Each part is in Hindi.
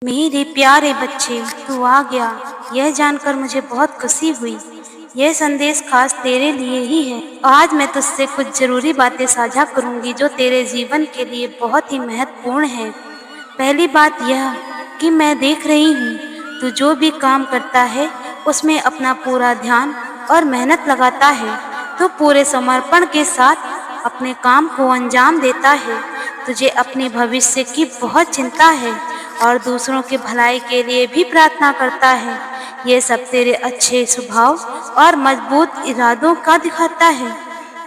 मेरे प्यारे बच्चे, तू आ गया। यह जानकर मुझे बहुत खुशी हुई। यह संदेश खास तेरे लिए ही है। आज मैं तुझसे कुछ जरूरी बातें साझा करूंगी जो तेरे जीवन के लिए बहुत ही महत्वपूर्ण है। पहली बात यह कि मैं देख रही हूँ तू जो भी काम करता है उसमें अपना पूरा ध्यान और मेहनत लगाता है। तू पूरे समर्पण के साथ अपने काम को अंजाम देता है। तुझे अपने भविष्य की बहुत चिंता है और दूसरों की भलाई के लिए भी प्रार्थना करता है। ये सब तेरे अच्छे स्वभाव और मजबूत इरादों का दिखाता है।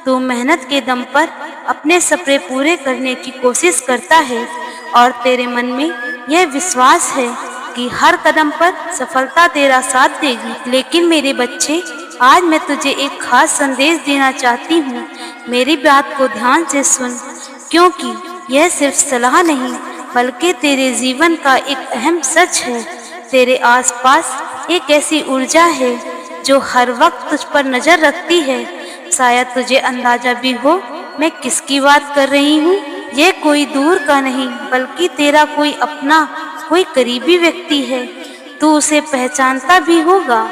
तू मेहनत के दम पर अपने सपने पूरे करने की कोशिश करता है और तेरे मन में यह विश्वास है कि हर कदम पर सफलता तेरा साथ देगी। लेकिन मेरे बच्चे, आज मैं तुझे एक खास संदेश देना चाहती हूँ। मेरी बात को ध्यान से सुन, क्योंकि यह सिर्फ सलाह नहीं बल्कि तेरे जीवन का एक अहम सच है। तेरे आसपास एक ऐसी ऊर्जा है जो हर वक्त तुझ पर नजर रखती है। शायद तुझे अंदाजा भी हो मैं किसकी बात कर रही हूँ। ये कोई दूर का नहीं बल्कि तेरा कोई अपना, कोई करीबी व्यक्ति है। तू उसे पहचानता भी होगा,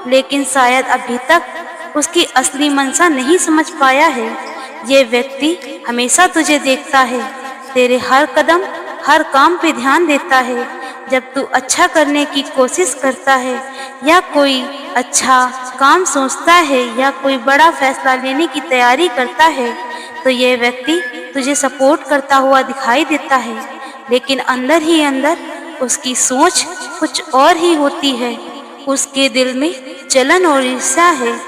लेकिन शायद अभी तक उसकी असली मंशा नहीं समझ पाया है। ये व्यक्ति हमेशा तुझे देखता है, तेरे हर कदम, हर काम पे ध्यान देता है। जब तू अच्छा करने की कोशिश करता है या कोई अच्छा काम सोचता है या कोई बड़ा फैसला लेने की तैयारी करता है, तो यह व्यक्ति तुझे सपोर्ट करता हुआ दिखाई देता है। लेकिन अंदर ही अंदर उसकी सोच कुछ और ही होती है। उसके दिल में जलन और ईर्ष्या है।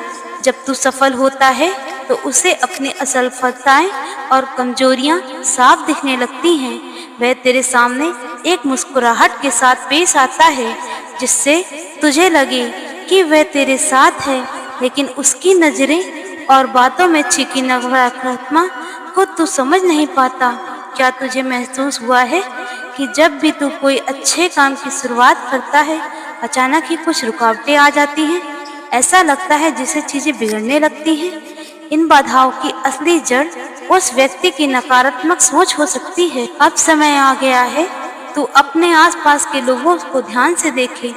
जब तू सफल होता है तो उसे अपनी असफलताएं और कमजोरियां साफ दिखने लगती हैं। वह तेरे सामने एक मुस्कुराहट के साथ पेश आता है, जिससे तुझे लगे कि वह तेरे साथ है, लेकिन उसकी नजरें और बातों में छिपी नकारात्मकता को तू समझ नहीं पाता। क्या तुझे महसूस हुआ है कि जब भी तू कोई अच्छे काम की शुरुआत करता है, अचानक ही कुछ रुकावटें आ जाती हैं? ऐसा लगता है जैसे चीजें बिगड़ने लगती हैं। इन बाधाओं की असली जड़ उस व्यक्ति की नकारात्मक सोच हो सकती है। अब समय आ गया है तू अपने आसपास के लोगों को ध्यान से देखे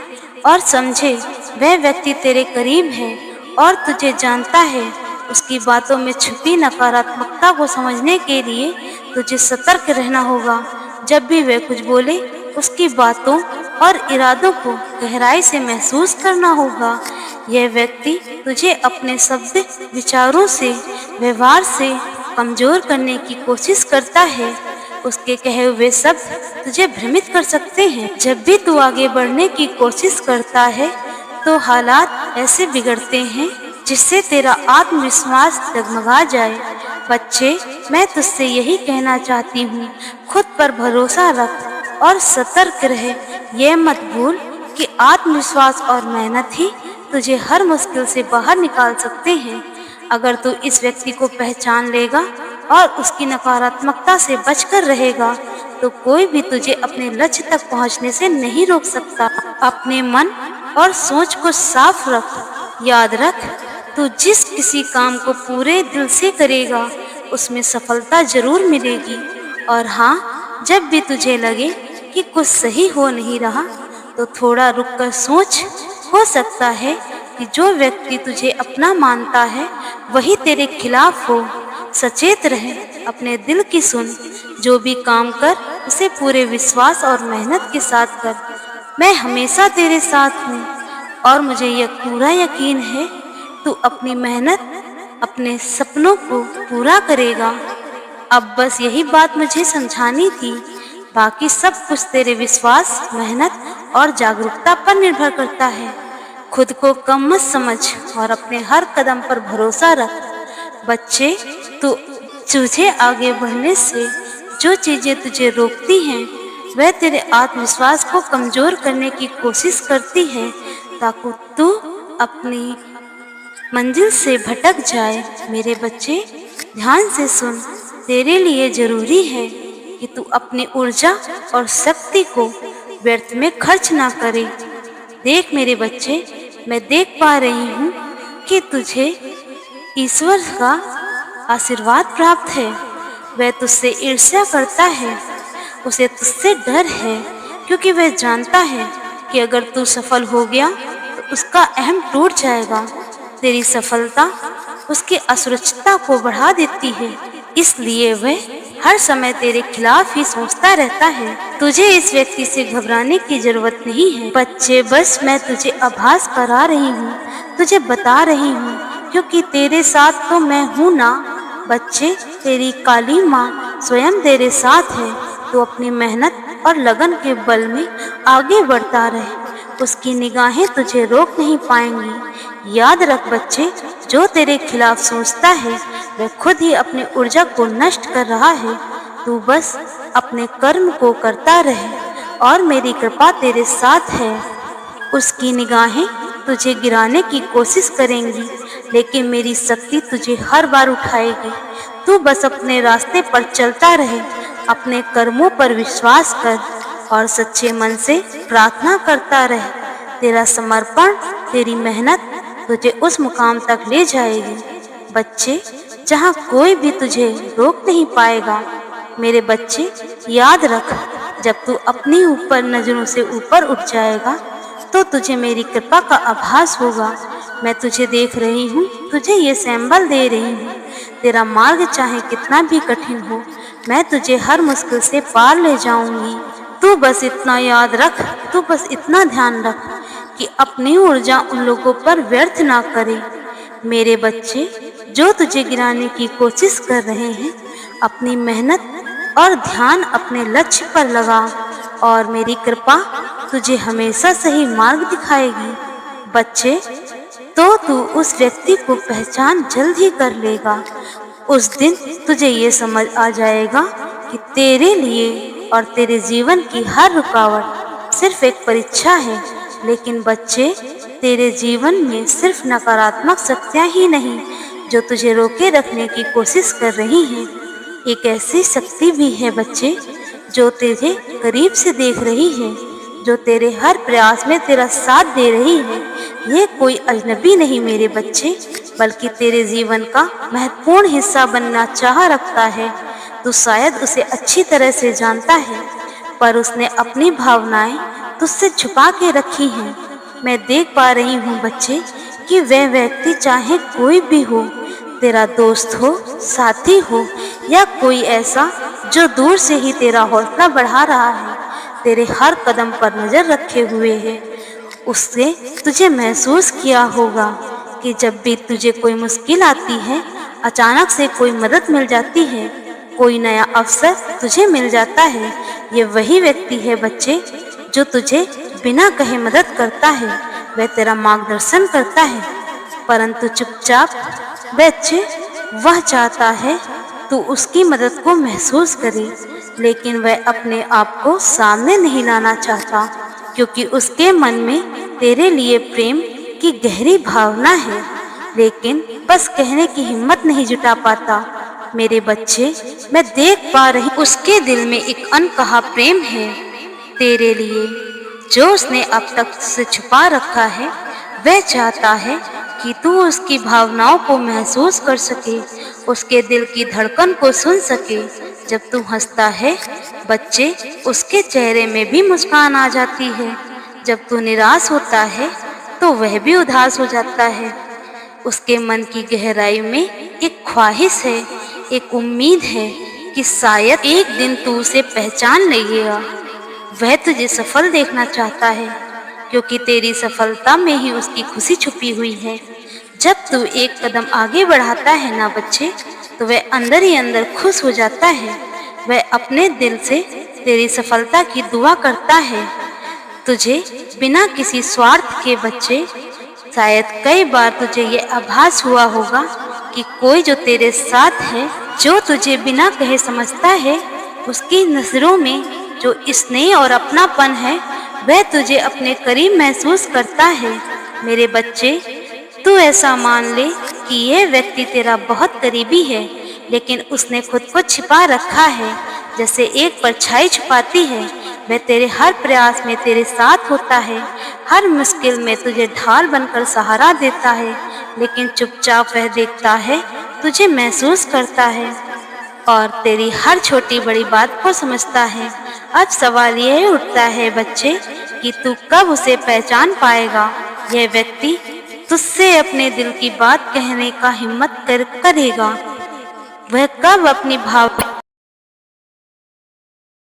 और समझे। वह व्यक्ति तेरे करीब है और तुझे जानता है। उसकी बातों में छुपी नकारात्मकता को समझने के लिए तुझे सतर्क रहना होगा। जब भी वह कुछ बोले, उसकी बातों और इरादों को गहराई से महसूस करना होगा। यह व्यक्ति तुझे अपने शब्द, विचारों से, व्यवहार से कमजोर करने की कोशिश करता है। उसके कहे हुए शब्द तुझे भ्रमित कर सकते हैं। जब भी तू आगे बढ़ने की कोशिश करता है तो हालात ऐसे बिगड़ते हैं जिससे तेरा आत्मविश्वास डगमगा जाए। बच्चे, मैं तुझसे यही कहना चाहती हूँ, खुद पर भरोसा रख और सतर्क रहे। यह मत भूल कि आत्मविश्वास और मेहनत ही तुझे हर मुश्किल से बाहर निकाल सकते हैं। अगर तू इस व्यक्ति को पहचान लेगा और उसकी नकारात्मकता से बचकर रहेगा, तो कोई भी तुझे अपने लक्ष्य तक पहुंचने से नहीं रोक सकता। अपने मन और सोच को साफ रख। याद रख, तू जिस किसी काम को पूरे दिल से करेगा, उसमें सफलता जरूर मिलेगी। और हाँ, जब भी तुझे लगे कि कुछ सही हो नहीं रहा, तो थोड़ा रुककर सोच। हो सकता है कि जो व्यक्ति तुझे अपना मानता है वही तेरे खिलाफ हो। सचेत रहे, अपने दिल की सुन। जो भी काम कर उसे पूरे विश्वास और मेहनत के साथ कर। मैं हमेशा तेरे साथ हूँ और मुझे यह पूरा यकीन है तू अपनी मेहनत, अपने सपनों को पूरा करेगा। अब बस यही बात मुझे समझानी थी। बाकी सब कुछ तेरे विश्वास, मेहनत और जागरूकता पर निर्भर करता है। खुद को कम मत समझ और अपने हर कदम पर भरोसा रख। बच्चे, तुझे आगे बढ़ने से जो चीजें तुझे रोकती हैं, वह तेरे आत्मविश्वास को कमजोर करने की कोशिश करती है, ताकि तू अपनी मंजिल से भटक जाए। मेरे बच्चे, ध्यान से सुन। तेरे लिए जरूरी है कि तू अपनी ऊर्जा और शक्ति को व्यर्थ में खर्च ना करे। देख मेरे बच्चे, मैं देख पा रही हूँ कि तुझे ईश्वर का आशीर्वाद प्राप्त है। वह तुझसे ईर्ष्या करता है, उसे तुझसे डर है, क्योंकि वह जानता है कि अगर तू सफल हो गया तो उसका अहम टूट जाएगा। तेरी सफलता उसकी असुरक्षितता को बढ़ा देती है, इसलिए वह हर समय तेरे खिलाफ ही सोचता रहता है। तुझे इस व्यक्ति से घबराने की जरूरत नहीं है बच्चे, बस मैं तुझे आभास करा रही हूँ, तुझे बता रही हूँ, क्योंकि तेरे साथ तो मैं हूँ ना। बच्चे, तेरी काली माँ स्वयं तेरे साथ है। तू अपनी मेहनत और लगन के बल में आगे बढ़ता रहे, उसकी निगाहें तुझे रोक नहीं पाएंगी। याद रख बच्चे, जो तेरे खिलाफ सोचता है वह खुद ही अपनी ऊर्जा को नष्ट कर रहा है। तू बस अपने कर्म को करता रहे और मेरी कृपा तेरे साथ है। उसकी निगाहें तुझे गिराने की कोशिश करेंगी, लेकिन मेरी शक्ति तुझे हर बार उठाएगी। तू बस अपने रास्ते पर चलता रहे, अपने कर्मों पर विश्वास कर और सच्चे मन से प्रार्थना करता रहे। तेरा समर्पण, तेरी मेहनत तुझे उस मुकाम तक ले जाएगी बच्चे, जहाँ कोई भी तुझे रोक नहीं पाएगा। मेरे बच्चे, याद रख, जब तू अपनी ऊपर नजरों से ऊपर उठ जाएगा तो तुझे मेरी कृपा का आभास होगा। मैं तुझे देख रही हूँ, तुझे ये सिंबल दे रही हूँ। तेरा मार्ग चाहे कितना भी कठिन हो, मैं तुझे हर मुश्किल से पार ले जाऊंगी। तू बस इतना याद रख, तू बस इतना ध्यान रख कि अपनी ऊर्जा उन लोगों पर व्यर्थ ना करे। मेरे बच्चे, जो तुझे गिराने की कोशिश कर रहे हैं, अपनी मेहनत और ध्यान अपने लक्ष्य पर लगा और मेरी कृपा तुझे हमेशा सही मार्ग दिखाएगी। बच्चे, तो तू उस व्यक्ति को पहचान जल्द ही कर लेगा। उस दिन तुझे ये समझ आ जाएगा कि तेरे लिए और तेरे जीवन की हर रुकावट सिर्फ एक परीक्षा है। लेकिन बच्चे, तेरे जीवन में सिर्फ नकारात्मक शक्तियाँ ही नहीं जो तुझे रोके रखने की कोशिश कर रही हैं, एक ऐसी शक्ति भी है बच्चे जो तुझे करीब से देख रही है, जो तेरे हर प्रयास में तेरा साथ दे रही है। ये कोई अजनबी नहीं मेरे बच्चे, बल्कि तेरे जीवन का महत्वपूर्ण हिस्सा बनना चाह रखता है। तू शायद उसे अच्छी तरह से जानता है, पर उसने अपनी भावनाएं तुझसे छुपा के रखी हैं। मैं देख पा रही हूँ बच्चे कि वह व्यक्ति चाहे कोई भी हो, तेरा दोस्त हो, साथी हो या कोई ऐसा जो दूर से ही तेरा हौसला बढ़ा रहा है, तेरे हर कदम पर नजर रखे हुए है। उससे तुझे महसूस किया होगा कि जब भी तुझे कोई मुश्किल आती है, अचानक से कोई मदद मिल जाती है, कोई नया अवसर तुझे मिल जाता है। ये वही व्यक्ति है बच्चे जो तुझे बिना कहे मदद करता है, वह तेरा मार्गदर्शन करता है, परंतु चुपचाप। बच्चे, वह चाहता है तू उसकी मदद को महसूस करे, लेकिन वह अपने आप को सामने नहीं लाना चाहता, क्योंकि उसके मन में तेरे लिए प्रेम की गहरी भावना है, लेकिन बस कहने की हिम्मत नहीं जुटा पाता। मेरे बच्चे, मैं देख पा रही उसके दिल में एक अनकहा प्रेम है तेरे लिए, जो उसने अब तक से छुपा रखा है। वह चाहता है कि तू उसकी भावनाओं को महसूस कर सके, उसके दिल की धड़कन को सुन सके। जब तू हंसता है बच्चे, उसके चेहरे में भी मुस्कान आ जाती है। जब तू निराश होता है तो वह भी उदास हो जाता है। उसके मन की गहराई में एक ख्वाहिश है, एक उम्मीद है कि शायद एक दिन तू उसे पहचान लेगा। वह तुझे सफल देखना चाहता है, क्योंकि तेरी सफलता में ही उसकी खुशी छुपी हुई है। जब तू एक कदम आगे बढ़ाता है ना बच्चे, तो वह अंदर ही अंदर खुश हो जाता है। वह अपने दिल से तेरी सफलता की दुआ करता है, तुझे बिना किसी स्वार्थ के। बच्चे, शायद कई बार तुझे ये आभास हुआ होगा कि कोई जो तेरे साथ है, जो तुझे बिना कहे समझता है, उसकी नजरों में जो स्नेह और अपनापन है, वह तुझे अपने करीब महसूस करता है। मेरे बच्चे, तू ऐसा मान ले कि यह व्यक्ति तेरा बहुत करीबी है, लेकिन उसने खुद को छिपा रखा है, जैसे एक परछाई छुपाती है। वह तेरे हर प्रयास में तेरे साथ होता है, हर मुश्किल में तुझे ढाल बनकर सहारा देता है, लेकिन चुपचाप वह देखता है, तुझे महसूस करता है और तेरी हर छोटी बड़ी बात को समझता है। अब सवाल यह उठता है बच्चे कि तू कब उसे पहचान पाएगा। यह व्यक्ति तुझसे अपने दिल की बात कहने का हिम्मत करेगा। वह कब अपनी भाव